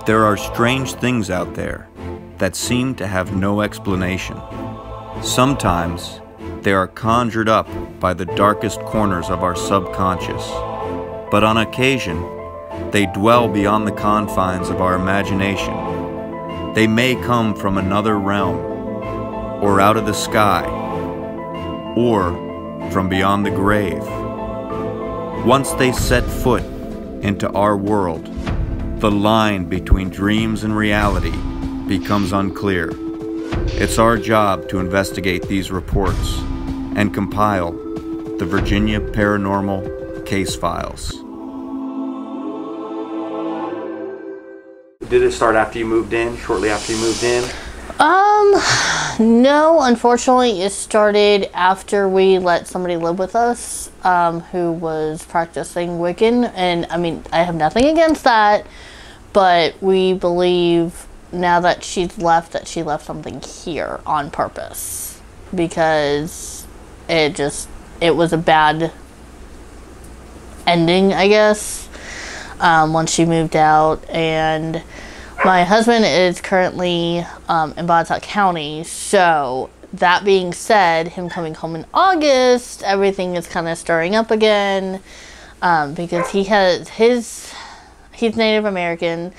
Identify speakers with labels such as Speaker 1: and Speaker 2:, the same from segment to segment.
Speaker 1: There are strange things out there that seem to have no explanation. Sometimes they are conjured up by the darkest corners of our subconscious, but on occasion they dwell beyond the confines of our imagination. They may come from another realm, or out of the sky, or from beyond the grave. Once they set foot into our world, the line between dreams and reality becomes unclear. It's our job to investigate these reports and compile the Virginia Paranormal case files. Did it start after you moved in, shortly after you moved in?
Speaker 2: No, unfortunately it started after we let somebody live with us, who was practicing Wiccan, and I mean, I have nothing against that, but we believe now that she's left, that she left something here on purpose, because it was a bad ending, I guess, once she moved out. And my husband is currently in Roanoke County, so that being said, him coming home in August, everything is kind of stirring up again, because he's Native American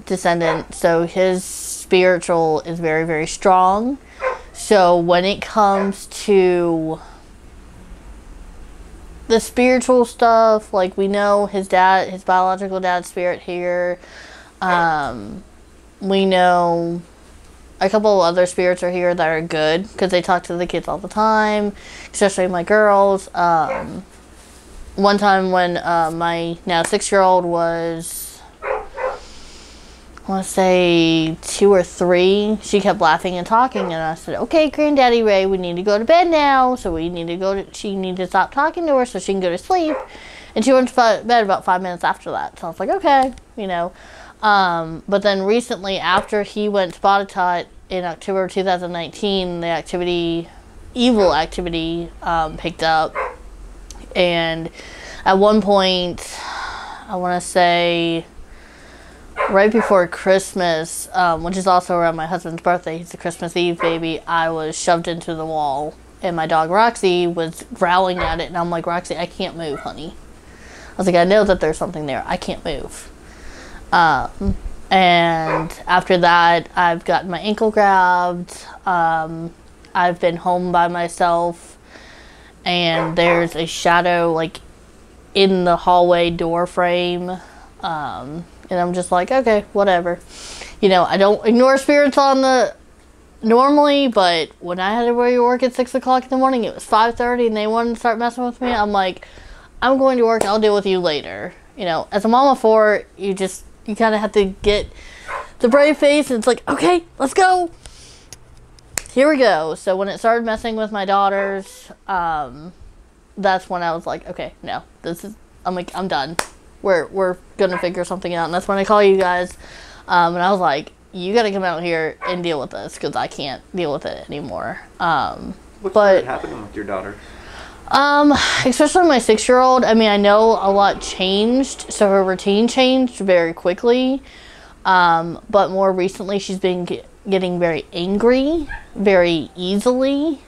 Speaker 2: descendant, so his spiritual is very, very strong. So when it comes to the spiritual stuff, like, we know his biological dad's spirit here. We know a couple of other spirits are here that are good, because they talk to the kids all the time, especially my girls. One time when my now 6-year-old was, I want to say 2 or 3, she kept laughing and talking, and I said, okay, Granddaddy Ray, we need to go to bed now, so she needed to stop talking to her so she can go to sleep. And she went to bed about 5 minutes after that, so I was like, okay, you know. But then recently, after he went to Botetourt in October 2019, the evil activity picked up. And at one point, I want to say right before Christmas, which is also around my husband's birthday, he's a Christmas Eve baby, I was shoved into the wall, and my dog Roxy was growling at it, and I'm like, Roxy, I can't move, honey. I was like, I know that there's something there, I can't move. And after that, I've gotten my ankle grabbed. I've been home by myself, and there's a shadow, like, in the hallway door frame. And I'm just like, okay, whatever. You know, I don't ignore spirits normally, but when I had to work at 6 o'clock in the morning, it was 5:30, and they wanted to start messing with me. I'm like, I'm going to work, I'll deal with you later. You know, as a mom of 4, you kind of have to get the brave face, and it's like, okay, let's go. Here we go. So when it started messing with my daughters, that's when I was like, okay, no, I'm done. We're gonna figure something out. And that's when I call you guys, and I was like, you gotta come out here and deal with this, because I can't deal with it anymore.
Speaker 1: What started happening with your daughter?
Speaker 2: Especially my 6-year-old, I mean, I know a lot changed, so her routine changed very quickly, but more recently she's been getting very angry very easily,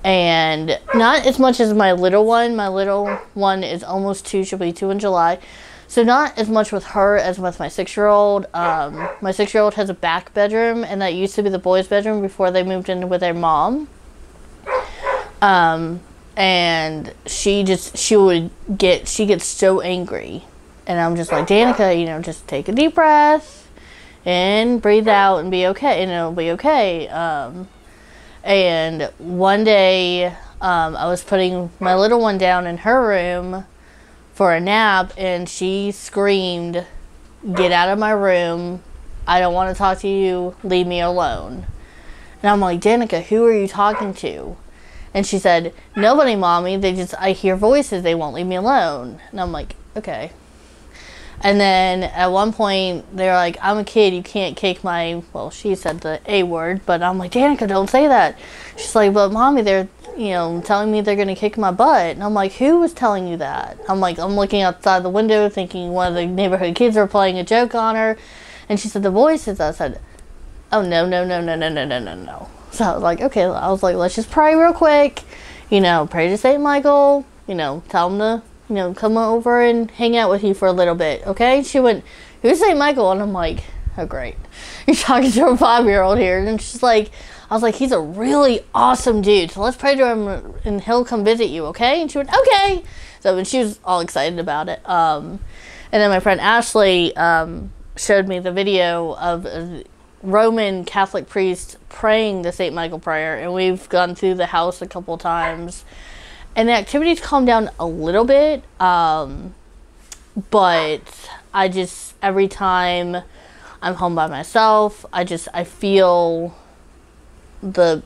Speaker 2: and not as much as my little one. My little one is almost 2, she'll be 2 in July, so not as much with her as with my 6-year-old. My 6-year-old has a back bedroom, and that used to be the boys' bedroom before they moved in with their mom. And she gets so angry, and I'm just like, Danica, you know, just take a deep breath and breathe out and be okay, and it'll be okay. And one day, I was putting my little one down in her room for a nap, and she screamed, get out of my room, I don't want to talk to you, leave me alone. And I'm like, Danica, who are you talking to? And she said, nobody, Mommy. I hear voices. They won't leave me alone. And I'm like, okay. And then at one point, they're like, I'm a kid. You can't kick my, well, she said the A word. But I'm like, Danica, don't say that. She's like, but Mommy, telling me they're going to kick my butt. And I'm like, who was telling you that? I'm looking outside the window thinking one of the neighborhood kids are playing a joke on her. And she said, the voices. I said, oh, no. So I was like, okay. I was like, let's just pray real quick. Pray to St. Michael. Tell him to, come over and hang out with you for a little bit. Okay? She went, who's St. Michael? And I'm like, oh, great. You're talking to a 5-year-old here. And she's like, I was like, he's a really awesome dude. So let's pray to him and he'll come visit you, okay? And she went, okay. So and she was all excited about it. And then my friend Ashley showed me the video of a Roman Catholic priest praying the St. Michael prayer. And we've gone through the house a couple times. And the activity's calmed down a little bit. But I just, every time I'm home by myself, I feel the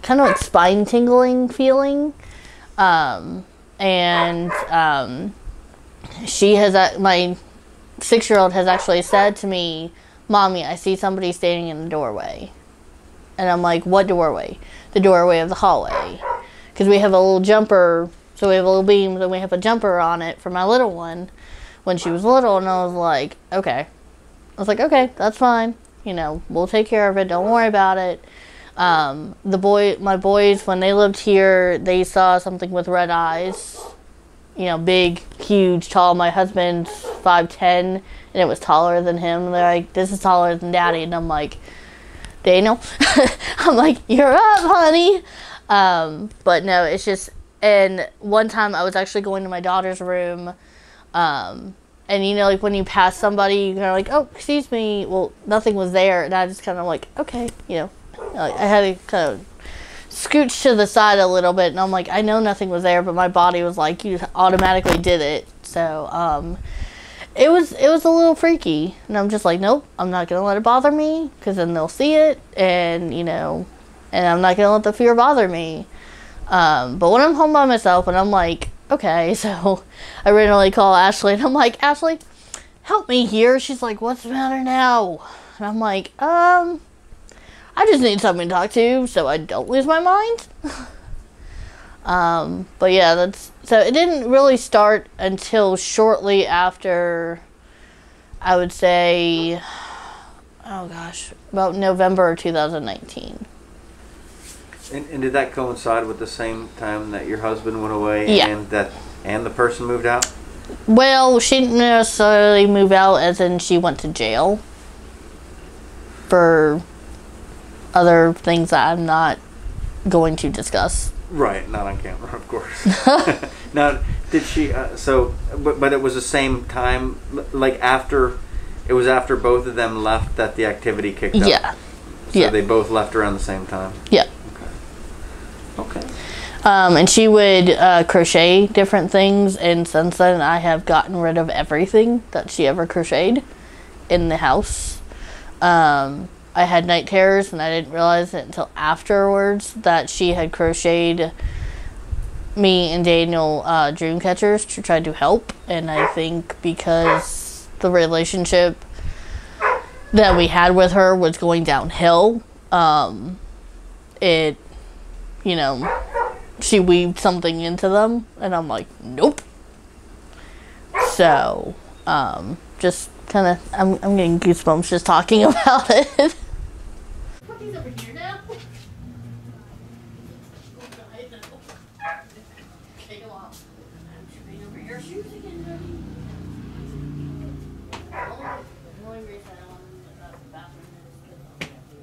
Speaker 2: kind of like spine tingling feeling. She has, my 6-year-old has actually said to me, Mommy, I see somebody standing in the doorway. And I'm like, what doorway? The doorway of the hallway. Because we have a little jumper, so we have a little beam, and we have a jumper on it for my little one when she was little. And I was like, okay. I was like, okay, that's fine. We'll take care of it. Don't worry about it. My boys, when they lived here, they saw something with red eyes. Big, huge, tall. My husband's 5'10", and it was taller than him. They're like, this is taller than Daddy. And I'm like, Daniel? I'm like, you're up, honey. But no, it's just, and one time I was actually going to my daughter's room, and like when you pass somebody, you're kind of like, oh, excuse me. Well, nothing was there. And I just kind of like, okay, I had to kind of scooch to the side a little bit. And I'm like, I know nothing was there, but my body was like, you automatically did it. So, it was a little freaky. And I'm just like, nope, I'm not going to let it bother me. Because then they'll see it. And, and I'm not going to let the fear bother me. But when I'm home by myself and I'm like, okay, so I randomly call Ashley and I'm like, Ashley, help me here. She's like, what's the matter now? And I'm like, I just need someone to talk to so I don't lose my mind. But yeah, so it didn't really start until shortly after, I would say, oh gosh, about November 2019.
Speaker 1: And did that coincide with the same time that your husband went away?
Speaker 2: Yeah.
Speaker 1: And the person moved out?
Speaker 2: Well, she didn't necessarily move out as in she went to jail for other things that I'm not going to discuss.
Speaker 1: Right, not on camera, of course. Now, did she, but it was the same time, like after, it was after both of them left that the activity kicked up?
Speaker 2: Yeah.
Speaker 1: So they both left around the same time?
Speaker 2: Yeah.
Speaker 1: Okay.
Speaker 2: And she would crochet different things, and since then I have gotten rid of everything that she ever crocheted in the house. I had night terrors, and I didn't realize it until afterwards that she had crocheted me and Daniel dream catchers to try to help. And I think because the relationship that we had with her was going downhill, she weaved something into them, and I'm like, nope. So, just kind of, I'm getting goosebumps just talking about it. Put these over here now. Take them off. I'm tripping over your shoes again, buddy. The only reason I want to go to the bathroom is because I'll get you.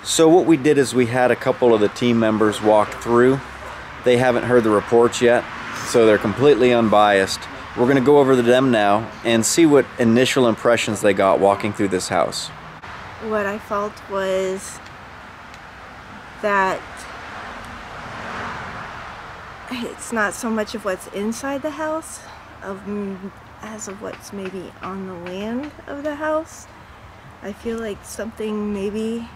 Speaker 1: So what we did is we had a couple of the team members walk through. They haven't heard the reports yet, so they're completely unbiased. We're going to go over to them now and see what initial impressions they got walking through this house.
Speaker 3: What I felt was that it's not so much of what's inside the house as of what's maybe on the land of the house. I feel like something maybe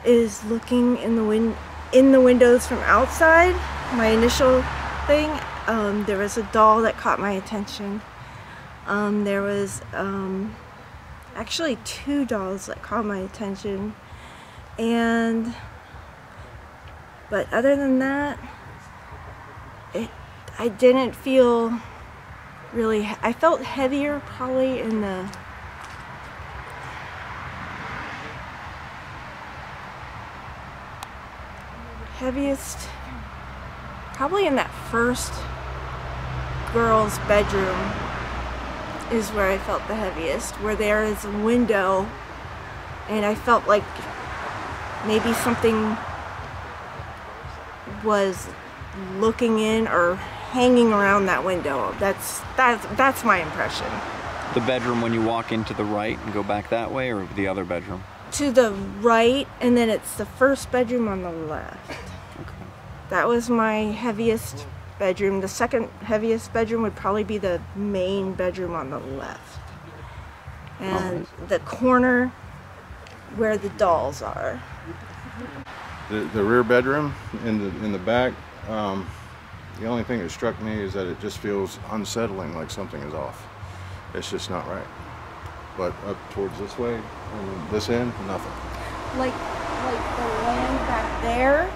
Speaker 3: is looking in the windows from outside. My initial thing, there was a doll that caught my attention. There was actually 2 dolls that caught my attention, but other than that, I didn't feel really. I felt heavier probably in the heaviest, probably in that first girl's bedroom is where I felt the heaviest, where there is a window and I felt like maybe something was looking in or hanging around that window. That's my impression.
Speaker 1: The bedroom when you walk into the right and go back that way, or the other bedroom?
Speaker 3: To the right, and then it's the first bedroom on the left.
Speaker 1: Okay.
Speaker 3: That was my heaviest bedroom. The second heaviest bedroom would probably be the main bedroom on the left. And the corner where the dolls are.
Speaker 4: The rear bedroom in the back, the only thing that struck me is that it just feels unsettling, like something is off. It's just not right. But up towards this way and this end, nothing.
Speaker 3: Like the land back there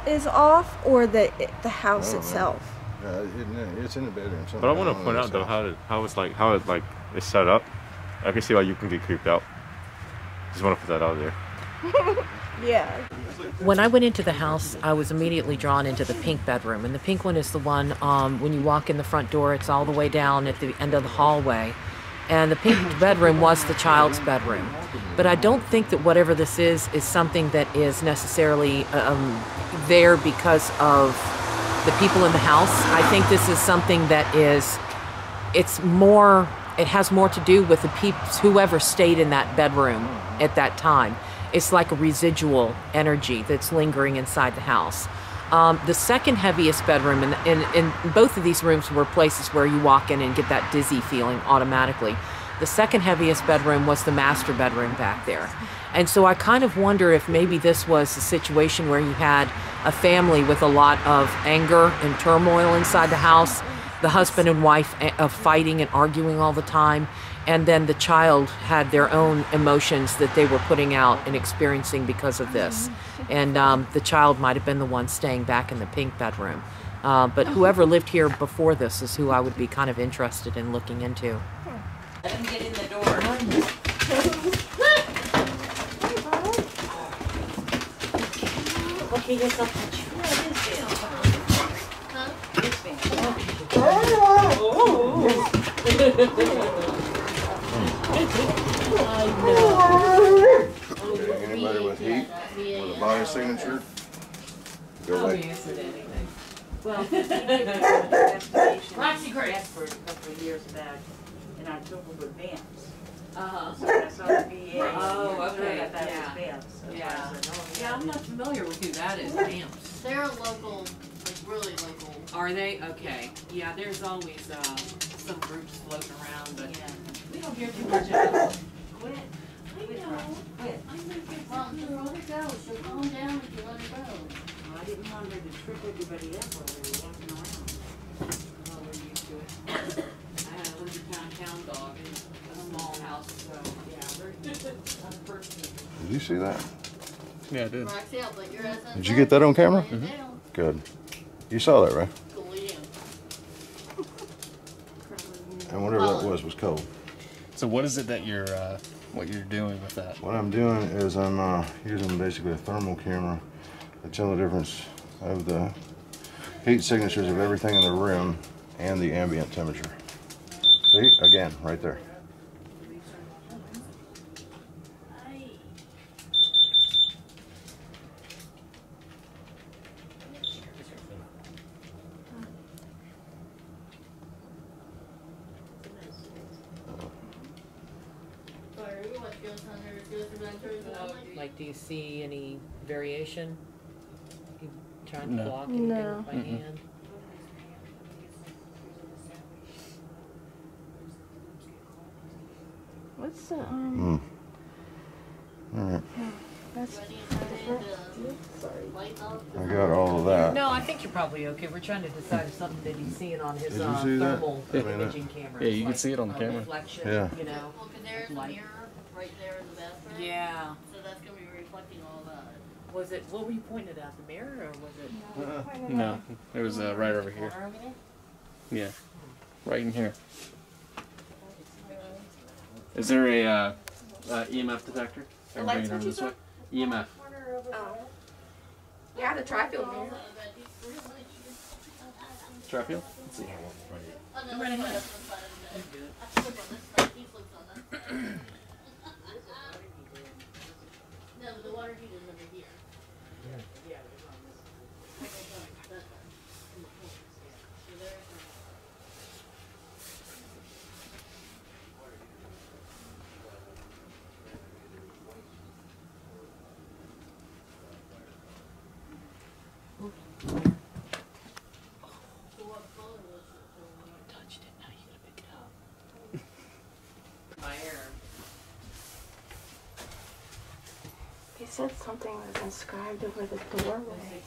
Speaker 3: is off, or the house itself.
Speaker 4: It's in the bedroom.
Speaker 5: But I want to point out though how it is set up. I can see why you can get creeped out. Just want to put that out there.
Speaker 3: Yeah.
Speaker 6: When I went into the house, I was immediately drawn into the pink bedroom. And the pink one is the one, when you walk in the front door, it's all the way down at the end of the hallway. And the pink bedroom was the child's bedroom. But I don't think that whatever this is something that is necessarily there because of the people in the house. I think this is something that it has more to do with the whoever stayed in that bedroom at that time. It's like a residual energy that's lingering inside the house. The second heaviest bedroom, and both of these rooms were places where you walk in and get that dizzy feeling automatically. The second heaviest bedroom was the master bedroom back there. And so I kind of wonder if maybe this was a situation where you had a family with a lot of anger and turmoil inside the house, the husband and wife fighting and arguing all the time, and then the child had their own emotions that they were putting out and experiencing because of this. And the child might have been the one staying back in the pink bedroom. But whoever lived here before this is who I would be kind of interested in looking into.
Speaker 7: Let him get in the door. Okay, here's up.
Speaker 4: Anybody with heat with a body signature? Go away.
Speaker 7: Well, he did an investigation for a couple of years back in October with vamps. So I saw the VA.
Speaker 6: Oh, okay.
Speaker 7: That was vamps. So
Speaker 6: Yeah.
Speaker 7: I said, oh,
Speaker 6: Yeah, I'm not familiar with who that is, Vamps.
Speaker 2: They're local, like really local.
Speaker 6: Are they? Okay. Yeah, there's always some groups floating around, but
Speaker 7: Yeah.
Speaker 6: we don't hear too much of them.
Speaker 7: Quit. Quit, Ron. Quit.
Speaker 2: Well, let her go. She'll calm down if you let her go.
Speaker 7: Well, I didn't want her to trip everybody up while we were walking around.
Speaker 6: Well, we're used to it. I had a 100-pound hound dog in a small house, so yeah,
Speaker 4: Did you see that?
Speaker 5: Yeah, I did.
Speaker 2: Roxy, I'll let your ass in.
Speaker 4: Did you get that on camera?
Speaker 2: Lay it down.
Speaker 4: Good. You saw that, right?
Speaker 2: Go lay down.
Speaker 4: And whatever that was cold.
Speaker 8: So what is it that you're doing with that?
Speaker 4: What I'm doing is I'm using basically a thermal camera to tell the difference of the heat signatures of everything in the room and the ambient temperature. See, again, right there.
Speaker 6: Like, do you see any variation? Trying to
Speaker 8: No.
Speaker 6: block anything
Speaker 3: No.
Speaker 6: with my hand.
Speaker 3: What's the
Speaker 4: All right.
Speaker 3: That's sorry.
Speaker 4: I got all of that.
Speaker 6: No, I think you're probably okay. We're trying to decide if something that he's seeing on his
Speaker 4: Did you see that?
Speaker 6: thermal
Speaker 4: I mean,
Speaker 6: imaging camera.
Speaker 8: Yeah, you can see it on the camera.
Speaker 6: Reflection,
Speaker 4: Yeah.
Speaker 6: you know.
Speaker 2: Well, 'cause there's a mirror right there in the bathroom.
Speaker 6: Yeah.
Speaker 2: So that's gonna be reflecting all that.
Speaker 6: Was it, what were you pointing at, the mirror, or was it?
Speaker 8: No, it was right over here.
Speaker 6: Corner over there?
Speaker 8: Yeah, right in here. Is there a EMF detector?
Speaker 9: The light switch you saw?
Speaker 8: EMF.
Speaker 9: Oh. Yeah, the tri-field mirror.
Speaker 8: Trifield? Let's see.
Speaker 6: Go right ahead.
Speaker 2: No, but the water heater's over here.
Speaker 6: Touched it, now you gotta pick it up. My hair.
Speaker 3: He said something was inscribed over the doorway.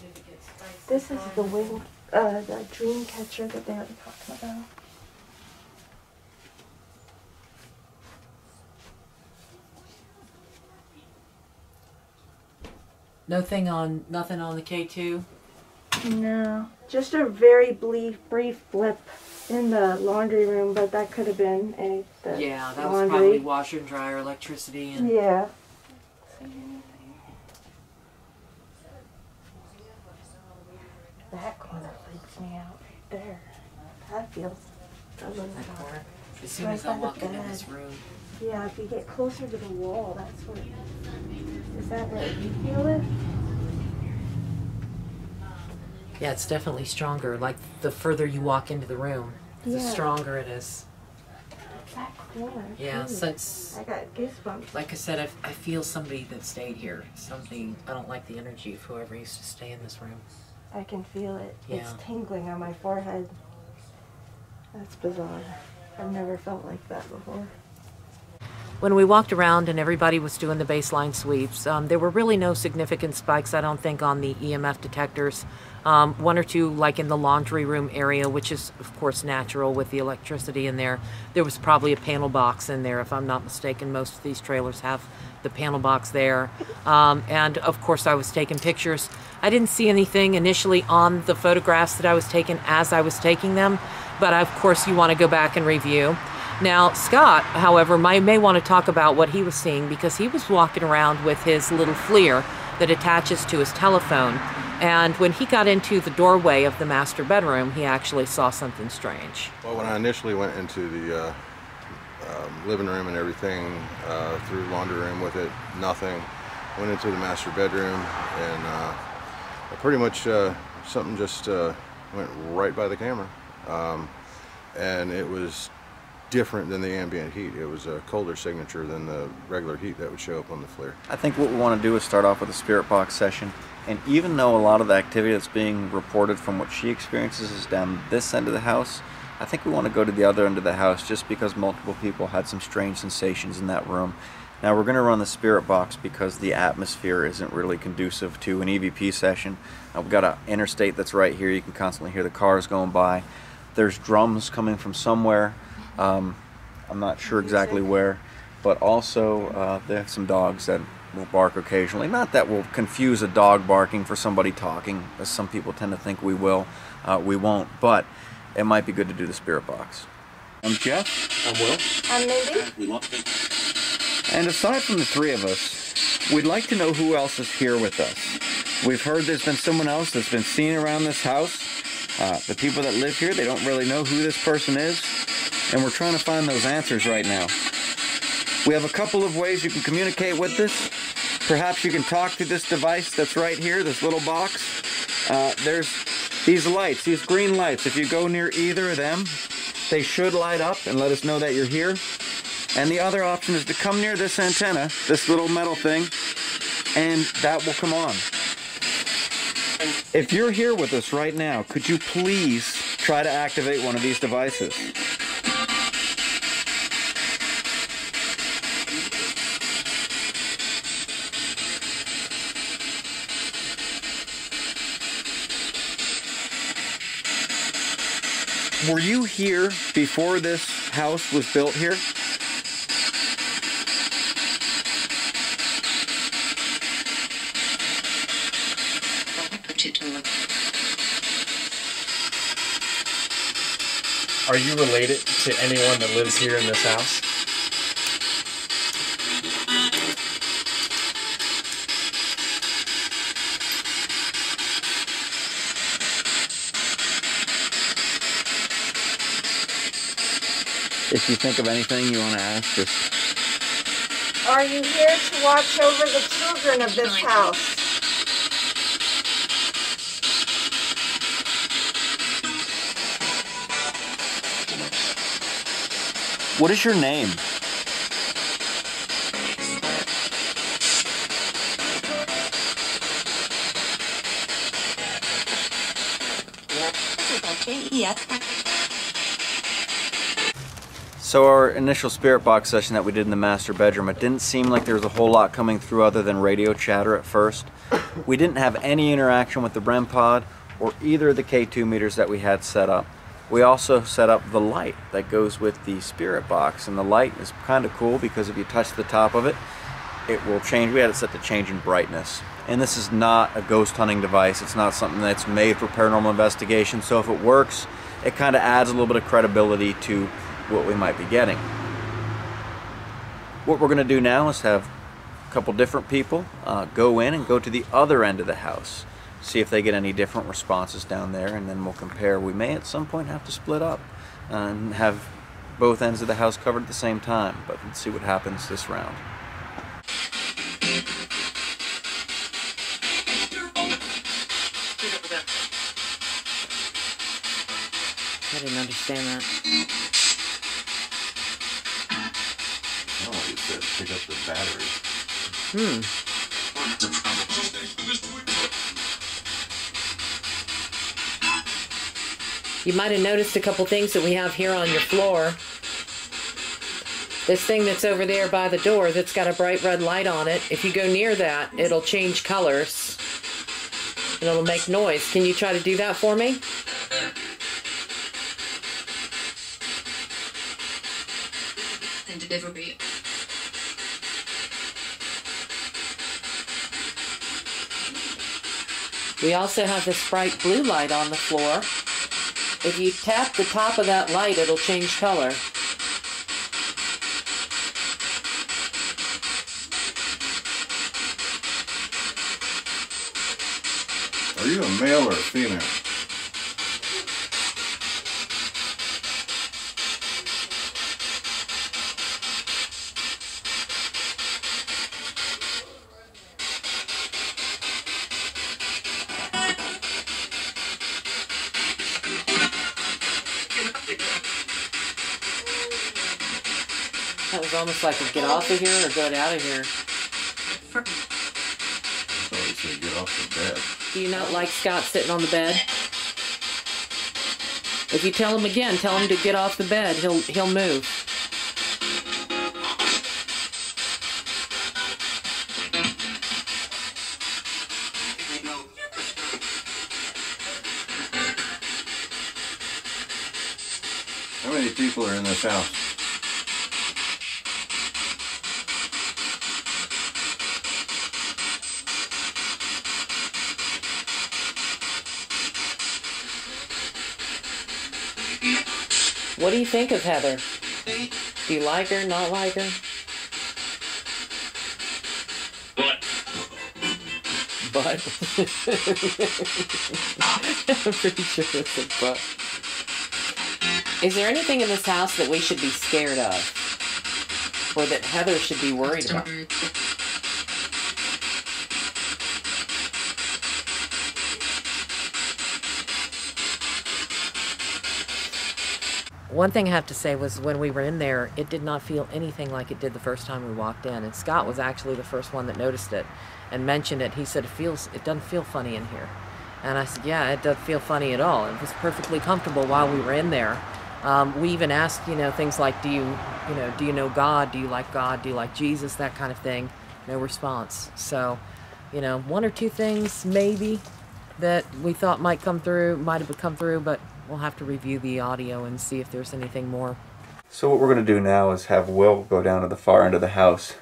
Speaker 3: This is the wing, the dream catcher that they were talking about.
Speaker 6: Nothing on the K2?
Speaker 3: No, just a very brief blip in the laundry room, but that could have been the
Speaker 6: Yeah, that was
Speaker 3: laundry.
Speaker 6: probably washer and dryer, electricity, and
Speaker 3: Yeah. That corner freaks me out right there. That feels doesn't
Speaker 6: that
Speaker 3: matter.
Speaker 6: corner. As soon
Speaker 3: Right
Speaker 6: as I
Speaker 3: by the
Speaker 6: walk into
Speaker 3: bed.
Speaker 6: this room.
Speaker 3: Yeah, if you get closer to the wall, that's what. Is that where you feel it?
Speaker 6: Yeah, it's definitely stronger. Like, the further you walk into the room, the
Speaker 3: Yeah.
Speaker 6: stronger it is.
Speaker 3: That corner.
Speaker 6: Yeah,
Speaker 3: too.
Speaker 6: since,
Speaker 3: I got goosebumps.
Speaker 6: like I said, I feel somebody that stayed here. Something, I don't like the energy of whoever used to stay in this room.
Speaker 3: I can feel it.
Speaker 6: Yeah.
Speaker 3: It's tingling on my forehead. That's bizarre. I've never felt like that before.
Speaker 6: When we walked around and everybody was doing the baseline sweeps, there were really no significant spikes, I don't think, on the EMF detectors. One or two, like in the laundry room area, which is, of course, natural with the electricity in there. There was probably a panel box in there, if I'm not mistaken. Most of these trailers have the panel box there. And, of course, I was taking pictures. I didn't see anything initially on the photographs that I was taking as I was taking them, but, of course, you want to go back and review. Now, Scott, however, may want to talk about what he was seeing, because he was walking around with his little FLIR that attaches to his telephone. And when he got into the doorway of the master bedroom, he actually saw something strange.
Speaker 4: Well, when I initially went into the living room and everything, through the laundry room with it, nothing. Went into the master bedroom, and pretty much something just went right by the camera. And it was different than the ambient heat. It was a colder signature than the regular heat that would show up on the FLIR.
Speaker 1: I think what we want to do is start off with a spirit box session. And even though a lot of the activity that's being reported from what she experiences is down this end of the house, I think we want to go to the other end of the house just because multiple people had some strange sensations in that room. Now we're going to run the spirit box because the atmosphere isn't really conducive to an EVP session. We've got an interstate that's right here. You can constantly hear the cars going by. There's drums coming from somewhere. I'm not sure exactly where, but also they have some dogs that will bark occasionally. Not that we'll confuse a dog barking for somebody talking, as some people tend to think we will. We won't, but it might be good to do the spirit box. I'm Jeff.
Speaker 8: I'm Will.
Speaker 3: I'm Mindy.
Speaker 1: And aside from the three of us, we'd like to know who else is here with us. We've heard there's been someone else that's been seen around this house. The people that live here, they don't really know who this person is, and we're trying to find those answers right now. We have a couple of ways you can communicate with us. Perhaps you can talk to this device that's right here, this little box. There's these lights, these green lights. If you go near either of them, they should light up and let us know that you're here. And the other option is to come near this antenna, this little metal thing, and that will come on. If you're here with us right now, could you please try to activate one of these devices? Were you here before this house was built here?
Speaker 8: Are you related to anyone that lives here in this house?
Speaker 1: If you think of anything you want to ask, just...
Speaker 3: Are you here to watch over the children of this house?
Speaker 1: What is your name? So our initial spirit box session that we did in the master bedroom, it didn't seem like there was a whole lot coming through other than radio chatter at first. We didn't have any interaction with the REM pod or either of the K2 meters that we had set up. We also set up the light that goes with the spirit box, and the light is kind of cool because if you touch the top of it, it will change. We had it set to change in brightness. And this is not a ghost hunting device. It's not something that's made for paranormal investigation. So if it works, it kind of adds a little bit of credibility to what we might be getting. What we're going to do now is have a couple different people go in and go to the other end of the house, see if they get any different responses down there, and then we'll compare. We may at some point have to split up and have both ends of the house covered at the same time, but let's see what happens this round.
Speaker 6: I didn't understand that.
Speaker 4: Oh, it said pick up the battery.
Speaker 6: You might have noticed a couple things that we have here on your floor. This thing that's over there by the door that's got a bright red light on it, if you go near that, it'll change colors and it'll make noise. Can you try to do that for me? We also have this bright blue light on the floor. If you tap the top of that light, it'll change color.
Speaker 4: Are you a male or a female?
Speaker 6: That was almost like a get off of here or get out of here.
Speaker 4: I thought you said get off the bed.
Speaker 6: Do you not like Scott sitting on the bed? If you tell him again, tell him to get off the bed, he'll move.
Speaker 4: How many people are in this house?
Speaker 6: What do you think of Heather? Do you like her, not like her? But. I'm pretty sure it's a butt. Is there anything in this house that we should be scared of? Or that Heather should be worried about? One thing I have to say was when we were in there, it did not feel anything like it did the first time we walked in. And Scott was actually the first one that noticed it and mentioned it. He said it doesn't feel funny in here. And I said, yeah, it doesn't feel funny at all. It was perfectly comfortable while we were in there. We even asked, things like, do you know God? Do you like God? Do you like Jesus? That kind of thing. No response. So, one or two things maybe that we thought might have come through, but we'll have to review the audio and see if there's anything more.
Speaker 1: So what we're going to do now is have Will go down to the far end of the house,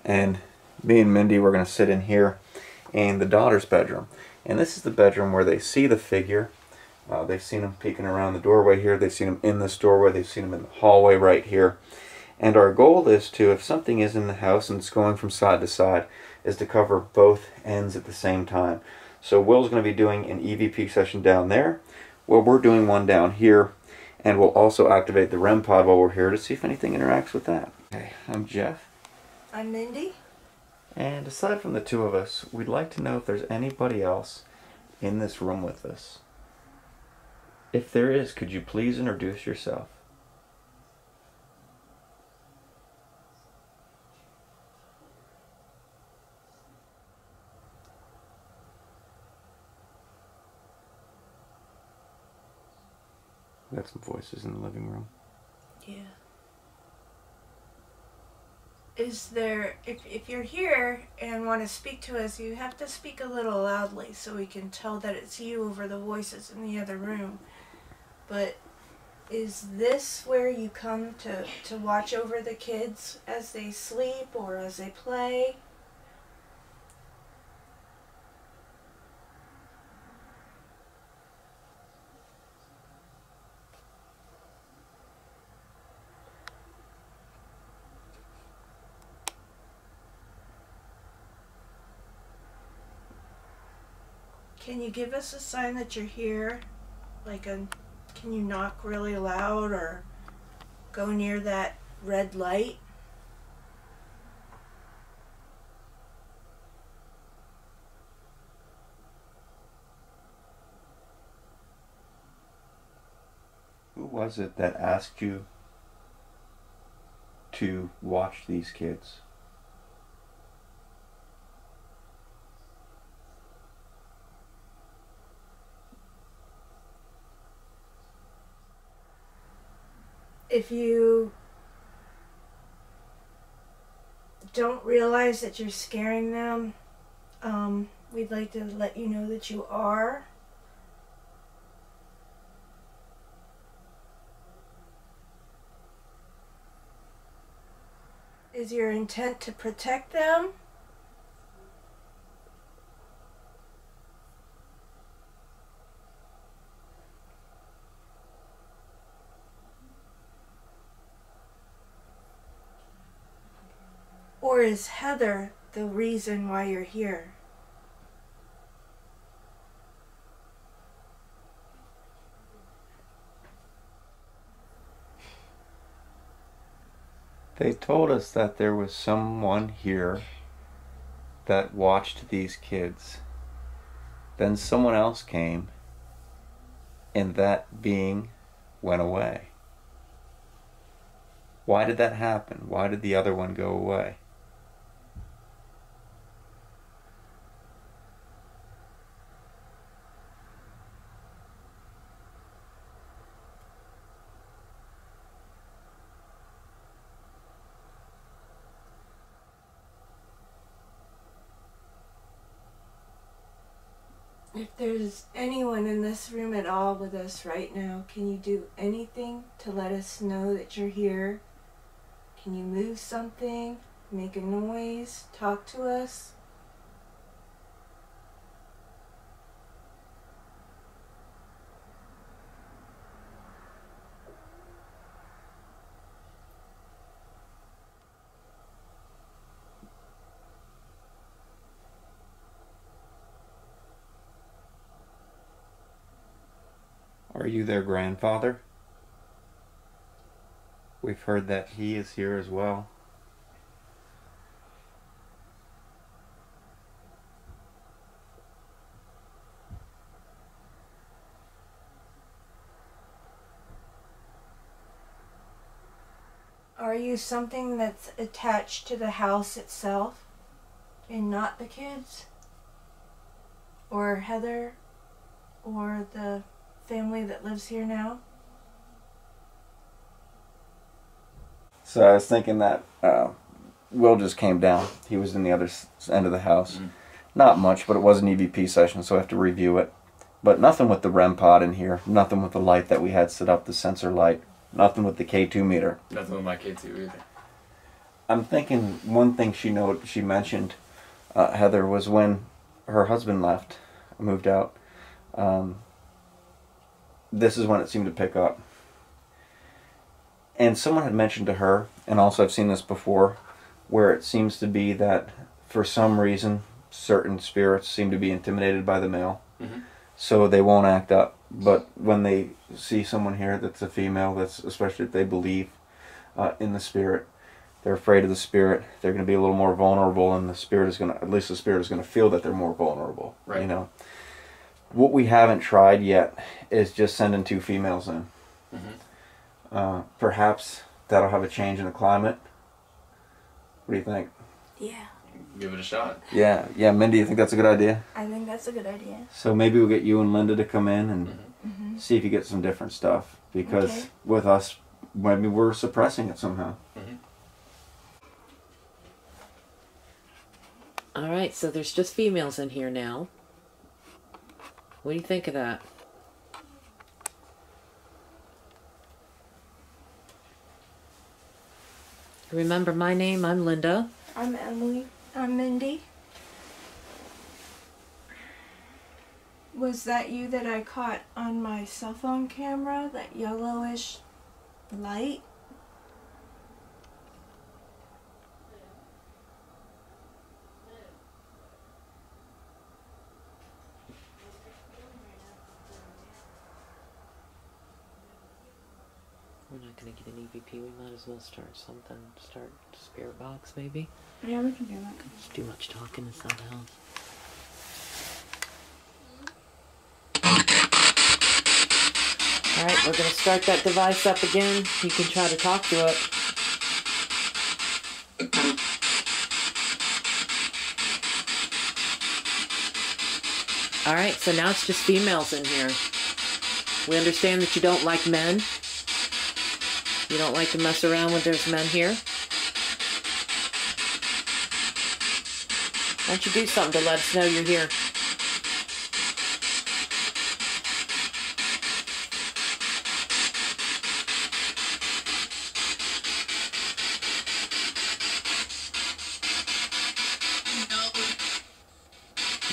Speaker 1: and me and Mindy, we're going to sit in here in the daughter's bedroom. And this is the bedroom where they see the figure. They've seen him peeking around the doorway here. They've seen him in this doorway. They've seen him in the hallway right here. And our goal is to, if something is in the house and it's going from side to side, is to cover both ends at the same time. So Will's going to be doing an EVP session down there. Well, we're doing one down here. And we'll also activate the REM pod while we're here to see if anything interacts with that. Okay, I'm Jeff.
Speaker 3: I'm Mindy.
Speaker 1: And aside from the two of us, we'd like to know if there's anybody else in this room with us. If there is, could you please introduce yourself? We got some voices in the living room.
Speaker 3: Yeah. Is there, if you're here and want to speak to us, you have to speak a little loudly so we can tell that it's you over the voices in the other room. But is this where you come to watch over the kids as they sleep or as they play? Can you give us a sign that you're here? Can you knock really loud or go near that red light?
Speaker 1: Who was it that asked you to watch these kids?
Speaker 3: If you don't realize that you're scaring them, we'd like to let you know that you are. Is your intent to protect them? Or is Heather the reason why you're here?
Speaker 1: They told us that there was someone here that watched these kids. Then someone else came, and that being went away. Why did that happen? Why did the other one go away?
Speaker 3: If there's anyone in this room at all with us right now, can you do anything to let us know that you're here? Can you move something, make a noise, talk to us?
Speaker 1: Are you their grandfather? We've heard that he is here as well.
Speaker 3: Are you something that's attached to the house itself and not the kids? Or Heather? or the family that lives here now?
Speaker 1: So I was thinking that Will just came down. He was in the other end of the house. Not much, but it was an EVP session, so I have to review it. But nothing with the REM pod in here. Nothing with the light that we had set up, the sensor light. Nothing with the K2 meter.
Speaker 8: Nothing with my K2 either.
Speaker 1: I'm thinking one thing she mentioned, Heather, was when her husband left, moved out. This is when it seemed to pick up. And someone had mentioned to her, and also I've seen this before, where it seems to be that for some reason certain spirits seem to be intimidated by the male. So they won't act up. But when they see someone here that's a female, that's especially if they believe in the spirit, they're afraid of the spirit, they're going to be a little more vulnerable, and the spirit is going to, at least the spirit is going to feel that they're more vulnerable.
Speaker 8: Right.
Speaker 1: You know. What we haven't tried yet is just sending 2 females in. Perhaps that'll have a change in the climate. What do you think?
Speaker 3: Yeah.
Speaker 8: Give it a shot.
Speaker 1: Yeah, Mindy, you think that's a good idea?
Speaker 3: I think that's a good idea.
Speaker 1: So maybe we'll get you and Linda to come in and see if you get some different stuff. Because with us, maybe we're suppressing it somehow.
Speaker 6: All right, so there's just females in here now. What do you think of that? Remember my name, I'm Linda.
Speaker 3: I'm Emily. I'm Mindy. Was that you that I caught on my cell phone camera? That yellowish light?
Speaker 6: We're not going to get an EVP. We might as well start something. Start spirit box, maybe.
Speaker 9: Yeah, we can do that.
Speaker 6: It's too much talking inside the house. Alright, we're going to start that device up again. You can try to talk to it. Alright, so now it's just females in here. We understand that you don't like men. You don't like to mess around when there's men here. Why don't you do something to let us know you're here?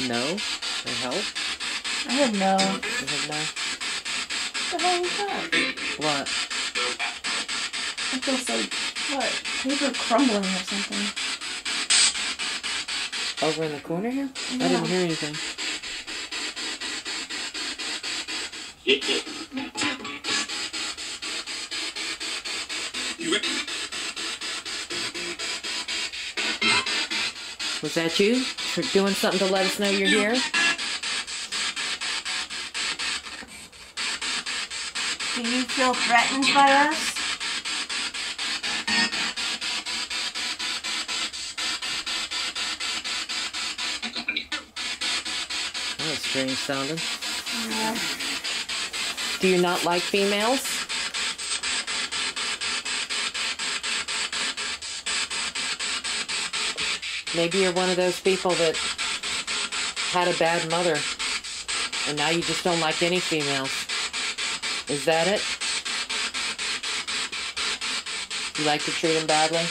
Speaker 6: No? Or help?
Speaker 3: I heard no.
Speaker 6: You heard no?
Speaker 3: What the hell was that?
Speaker 6: What?
Speaker 9: It feels like, what? Paper crumbling or something.
Speaker 6: Over in the corner here?
Speaker 9: Yeah.
Speaker 6: I didn't hear anything. Was that you? For doing something to let us know you're here?
Speaker 3: Do you feel threatened by us?
Speaker 6: That was strange sounding.
Speaker 3: Yeah.
Speaker 6: Do you not like females? Maybe you're one of those people that had a bad mother and now you just don't like any females. Is that it? You like to treat them badly?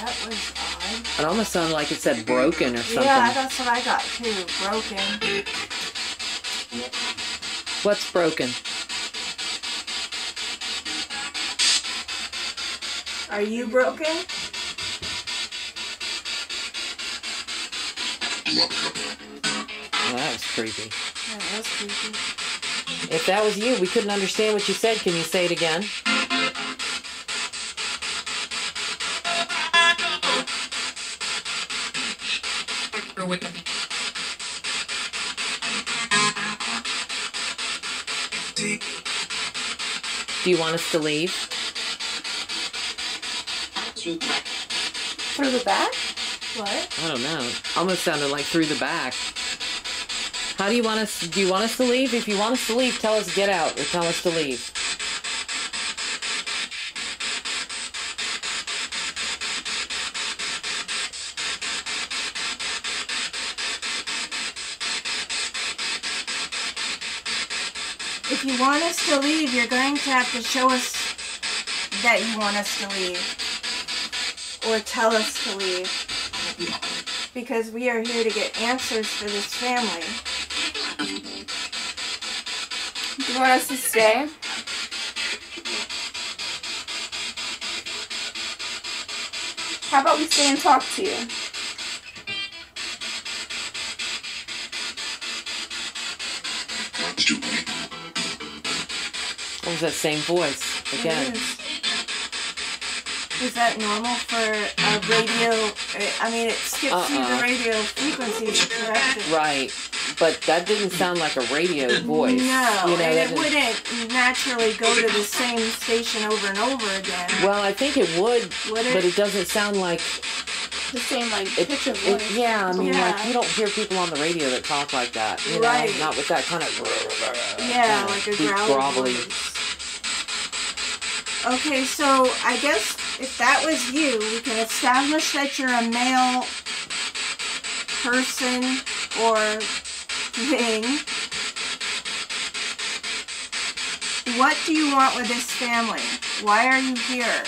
Speaker 3: That was odd.
Speaker 6: It almost sounded like it said broken or something.
Speaker 3: Yeah, that's what I got too. Broken.
Speaker 6: What's broken?
Speaker 3: Are you broken?
Speaker 6: Well, that was creepy.
Speaker 3: Yeah, that was creepy.
Speaker 6: If that was you, we couldn't understand what you said. Can you say it again? Do you want us to leave?
Speaker 9: Through the back? What?
Speaker 6: I don't know. Almost sounded like through the back. How do you want us? Do you want us to leave? If you want us to leave, tell us to get out or tell us to leave.
Speaker 3: If you want us to leave, you're going to have to show us that you want us to leave. Or tell us to leave. Because we are here to get answers for this family.
Speaker 9: Do you want us to stay? How about we stay and talk to you?
Speaker 6: What was that same voice again?
Speaker 3: Is that normal for a radio? I mean, it skips through the radio frequencies, correct?
Speaker 6: Right, but that didn't sound like a radio voice.
Speaker 3: No,
Speaker 6: you know,
Speaker 3: and it wouldn't naturally go to the same station over and over again.
Speaker 6: Well, I think it would, but it doesn't sound like
Speaker 9: the same like pitch of voice.
Speaker 6: Yeah, I mean, like you don't hear people on the radio that talk like that. You know, not with that kind of
Speaker 3: like a growly voice. Okay, so I guess if that was you, we can establish that you're a male person or thing. What do you want with this family? Why are you here?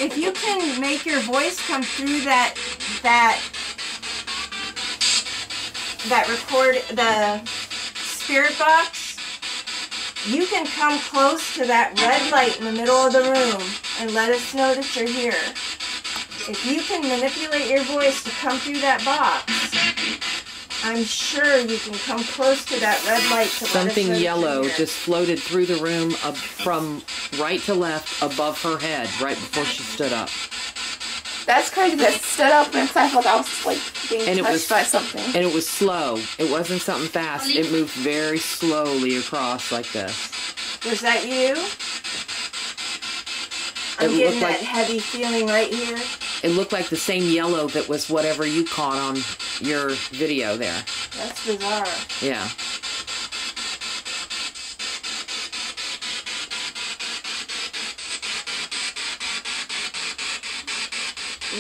Speaker 3: If you can make your voice come through that the spirit box, you can come close to that red light in the middle of the room and let us know that you're here. If you can manipulate your voice to come through that box, I'm sure you can come close to that red light to
Speaker 6: something
Speaker 3: let us know
Speaker 6: yellow just floated through the room from right to left above her head right before she stood up.
Speaker 9: That's crazy. That stood up and I felt like I was like being touched by something.
Speaker 6: And it was slow. It wasn't something fast. It moved very slowly across like this.
Speaker 3: Was that you? I'm getting that heavy feeling right here.
Speaker 6: It looked like the same yellow that was whatever you caught on your video there.
Speaker 3: That's bizarre.
Speaker 6: Yeah.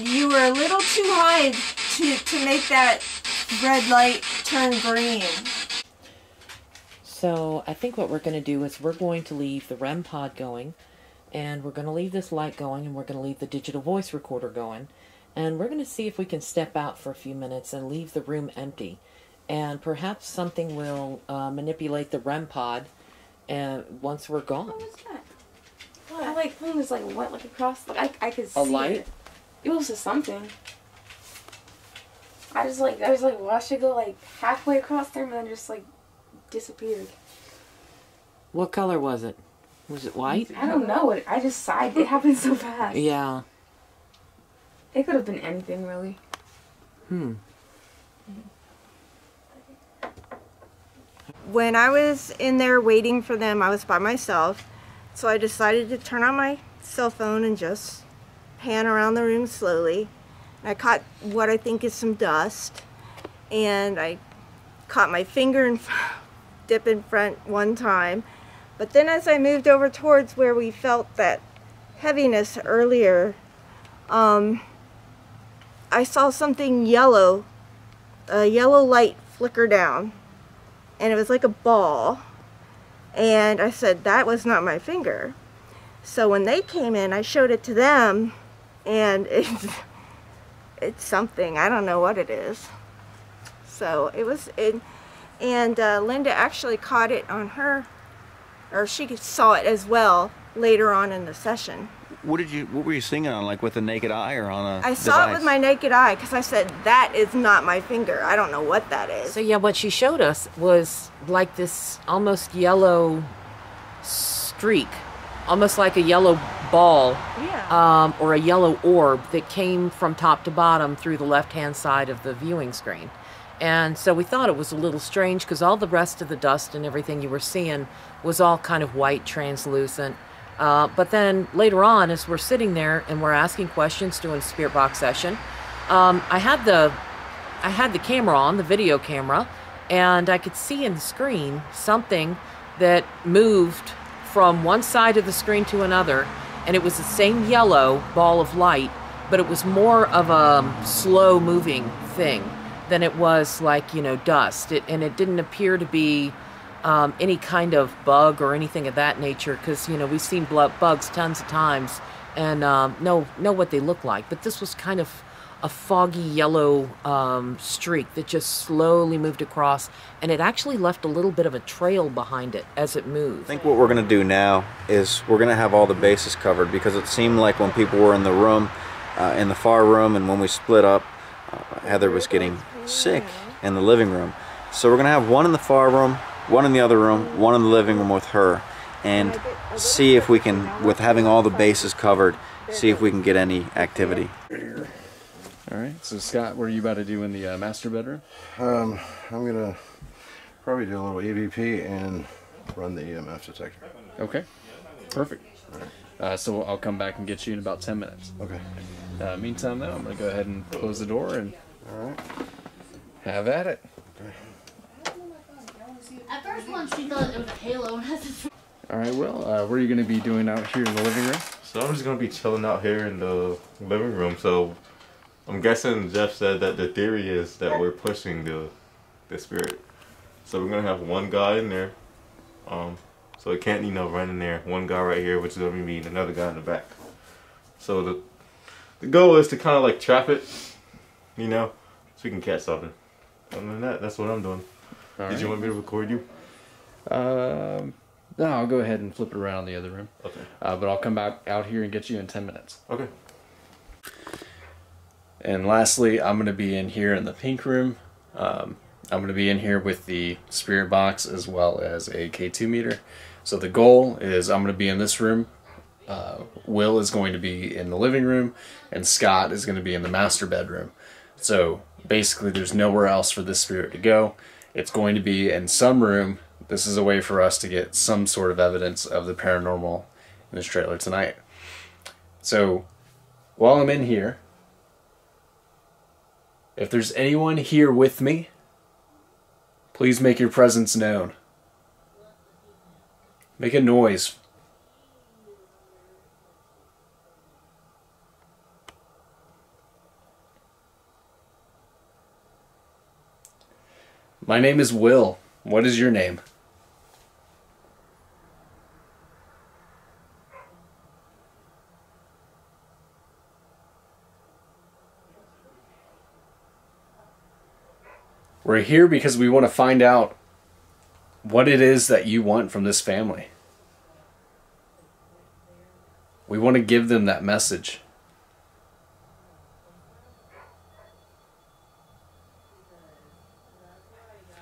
Speaker 3: You were a little too high to make that red light turn green.
Speaker 6: So I think what we're going to do is we're going to leave the REM pod going, and we're going to leave this light going, and we're going to leave the digital voice recorder going, and we're going to see if we can step out for a few minutes and leave the room empty, and perhaps something will manipulate the REM pod once we're gone.
Speaker 9: What was that? What? I like thing was like went like across. Like I could see
Speaker 6: a light.
Speaker 9: It was just something. I just like watched it go like halfway across there and then just like disappeared.
Speaker 6: What color was it? Was it white?
Speaker 9: I don't know. I just sighed. It happened so fast.
Speaker 6: Yeah.
Speaker 9: It could have been anything, really.
Speaker 3: When I was in there waiting for them, I was by myself. So I decided to turn on my cell phone and just pan around the room slowly. I caught what I think is some dust. And I caught my finger and dip in front one time. But then as I moved over towards where we felt that heaviness earlier, I saw something yellow, a yellow light flicker down. And it was like a ball. And I said, that was not my finger. So when they came in, I showed it to them. And it's something. I don't know what it is. So it was, and Linda actually caught it on her, or she saw it as well later on in the session.
Speaker 1: What were you seeing it on, like with the naked eye or on a
Speaker 3: I saw it with my naked eye because I said, that is not my finger. I don't know what that is.
Speaker 6: So yeah, what she showed us was like this almost yellow streak, almost like a yellow ball
Speaker 3: Yeah.
Speaker 6: or a yellow orb that came from top to bottom through the left-hand side of the viewing screen. And so we thought it was a little strange because all the rest of the dust and everything you were seeing was all kind of white, translucent. But then later on, as we're sitting there and we're asking questions doing spirit box session, I had the camera on, the video camera, and I could see in the screen something that moved from one side of the screen to another, and it was the same yellow ball of light, but it was more of a slow moving thing than it was like, you know, dust. And it didn't appear to be any kind of bug or anything of that nature, because, you know, we've seen bugs tons of times and know what they look like. But this was kind of a foggy yellow streak that just slowly moved across, and it actually left a little bit of a trail behind it as it moved.
Speaker 1: I think what we're going to do now is we're going to have all the bases covered, because it seemed like when people were in the room, in the far room, and when we split up, Heather was getting sick in the living room. So we're going to have one in the far room, one in the other room, one in the living room with her, and see if we can, with having all the bases covered, see if we can get any activity.
Speaker 8: Alright, so Scott, what are you about to do in the master bedroom?
Speaker 4: I'm gonna probably do a little EVP and run the EMF detector.
Speaker 8: Okay, perfect. So I'll come back and get you in about 10 minutes.
Speaker 4: Okay.
Speaker 8: Meantime, though, I'm going to go ahead and close the door and
Speaker 4: Alright.
Speaker 8: have at it.
Speaker 2: At first one, she thought it was a halo.
Speaker 8: Alright, Will, what are you going to be doing out here in the living room?
Speaker 5: So I'm just gonna be chilling out here in the living room. So I'm guessing Jeff said that the theory is that we're pushing the spirit. So we're gonna have one guy in there. So it can't, you know, run in there. One guy right here, which is gonna be me, and another guy in the back. So the goal is to kind of like trap it, you know, so we can catch something. Other than that, that's what I'm doing. Did you want me to record you?
Speaker 8: No, I'll go ahead and flip it around in the other room.
Speaker 5: Okay.
Speaker 8: But I'll come back out here and get you in 10 minutes.
Speaker 5: Okay.
Speaker 8: And lastly, I'm going to be in here in the pink room. I'm going to be in here with the spirit box as well as a K2 meter. So the goal is I'm going to be in this room. Will is going to be in the living room, and Scott is going to be in the master bedroom. So basically there's nowhere else for this spirit to go. It's going to be in some room. This is a way for us to get some sort of evidence of the paranormal in this trailer tonight. So while I'm in here, if there's anyone here with me, please make your presence known. Make a noise. My name is Will. What is your name? We're here because we want to find out what it is that you want from this family. We want to give them that message.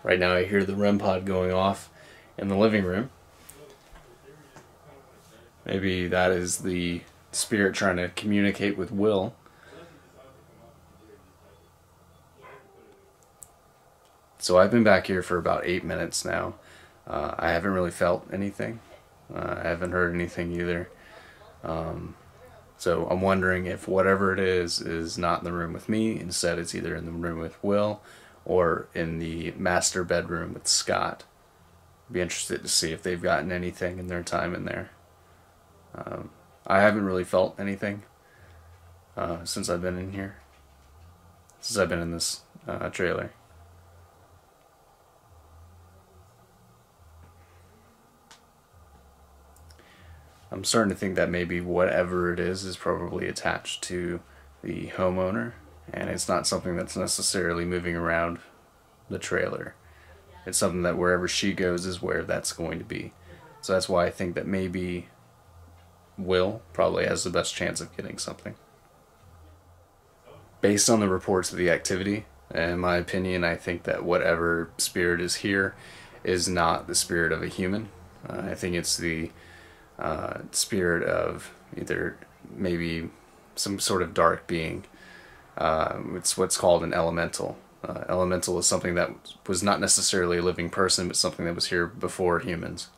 Speaker 8: Right now I hear the REM pod going off in the living room. Maybe that is the spirit trying to communicate with Will. So I've been back here for about 8 minutes now. I haven't really felt anything. I haven't heard anything either. So I'm wondering if whatever it is not in the room with me. Instead, it's either in the room with Will or in the master bedroom with Scott. I'd be interested to see if they've gotten anything in their time in there. I haven't really felt anything since I've been in here. Since I've been in this trailer. I'm starting to think that maybe whatever it is probably attached to the homeowner, and it's not something that's necessarily moving around the trailer. It's something that wherever she goes is where that's going to be. So that's why I think that maybe Will probably has the best chance of getting something. Based on the reports of the activity, in my opinion, I think that whatever spirit is here is not the spirit of a human. I think it's the spirit of either maybe some sort of dark being. It's what's called an elemental. Elemental is something that was not necessarily a living person, but something that was here before humans.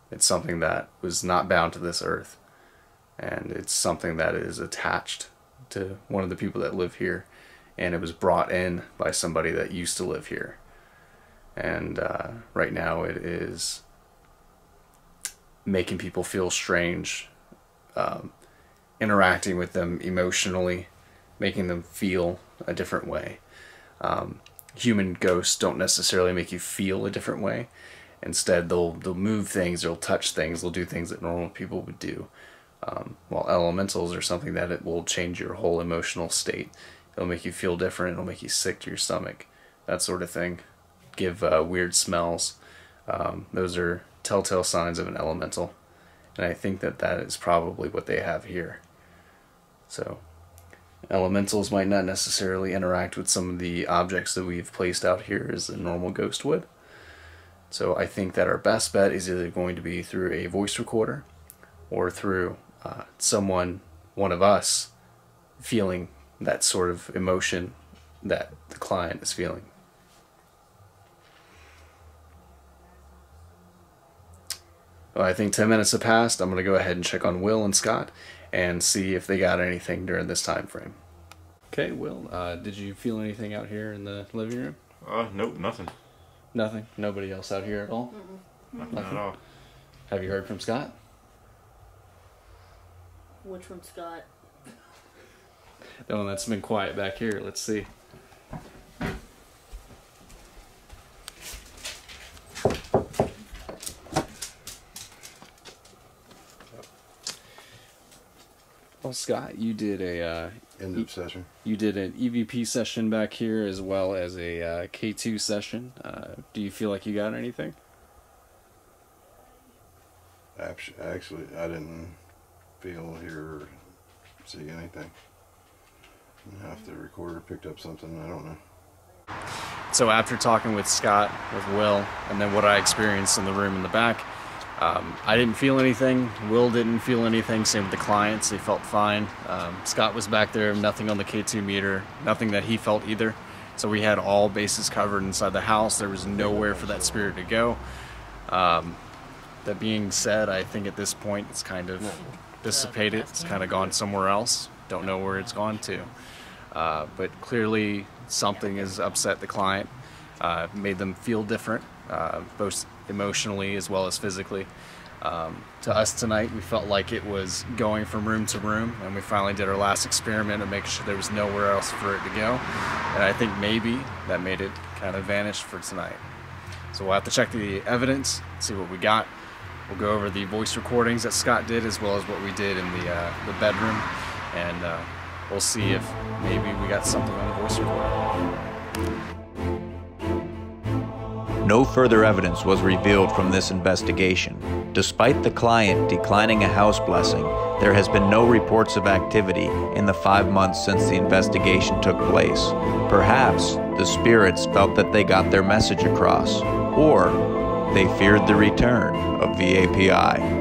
Speaker 8: It's something that was not bound to this earth, and it's something that is attached to one of the people that live here, and it was brought in by somebody that used to live here. And right now it is making people feel strange, interacting with them emotionally, making them feel a different way. Human ghosts don't necessarily make you feel a different way. Instead, they'll move things, they'll touch things, they'll do things that normal people would do. While elementals are something that it will change your whole emotional state. It'll make you feel different, it'll make you sick to your stomach, that sort of thing. Give weird smells. Those are telltale signs of an elemental. And I think that that is probably what they have here. So, elementals might not necessarily interact with some of the objects that we've placed out here as a normal ghost would. So I think that our best bet is either going to be through a voice recorder or through one of us, feeling that sort of emotion that the client is feeling. Well, I think 10 minutes have passed. I'm going to go ahead and check on Will and Scott and see if they got anything during this time frame. Okay, Will, did you feel anything out here in the living room?
Speaker 5: Nope, nothing.
Speaker 8: Nothing? Nobody else out here at all?
Speaker 5: Nothing at all.
Speaker 8: Have you heard from Scott?
Speaker 2: Which one, Scott?
Speaker 8: The one that's been quiet back here. Let's see. Well, Scott, you did a
Speaker 4: End of session.
Speaker 8: You did an EVP session back here as well as a K2 session. Do you feel like you got anything?
Speaker 4: Actually, I didn't feel, hear, or see anything. If the recorder picked up something, I don't know.
Speaker 8: So after talking with Scott, with Will, and then what I experienced in the room in the back, I didn't feel anything. Will didn't feel anything. Same with the clients. They felt fine. Scott was back there. Nothing on the K2 meter. Nothing that he felt either. So we had all bases covered inside the house. There was nowhere for that spirit to go. That being said, I think at this point it's kind of dissipated. It's kind of gone somewhere else. Don't know where it's gone to. But clearly something has upset the client. Made them feel different, both emotionally as well as physically. To us tonight, we felt like it was going from room to room, and we finally did our last experiment to make sure there was nowhere else for it to go. And I think maybe that made it kind of vanish for tonight. So we'll have to check the evidence, see what we got. We'll go over the voice recordings that Scott did as well as what we did in the bedroom, and we'll see if maybe we got something on the voice recorder.
Speaker 1: No further evidence was revealed from this investigation. Despite the client declining a house blessing, there has been no reports of activity in the 5 months since the investigation took place. Perhaps the spirits felt that they got their message across, or they feared the return of VAPI.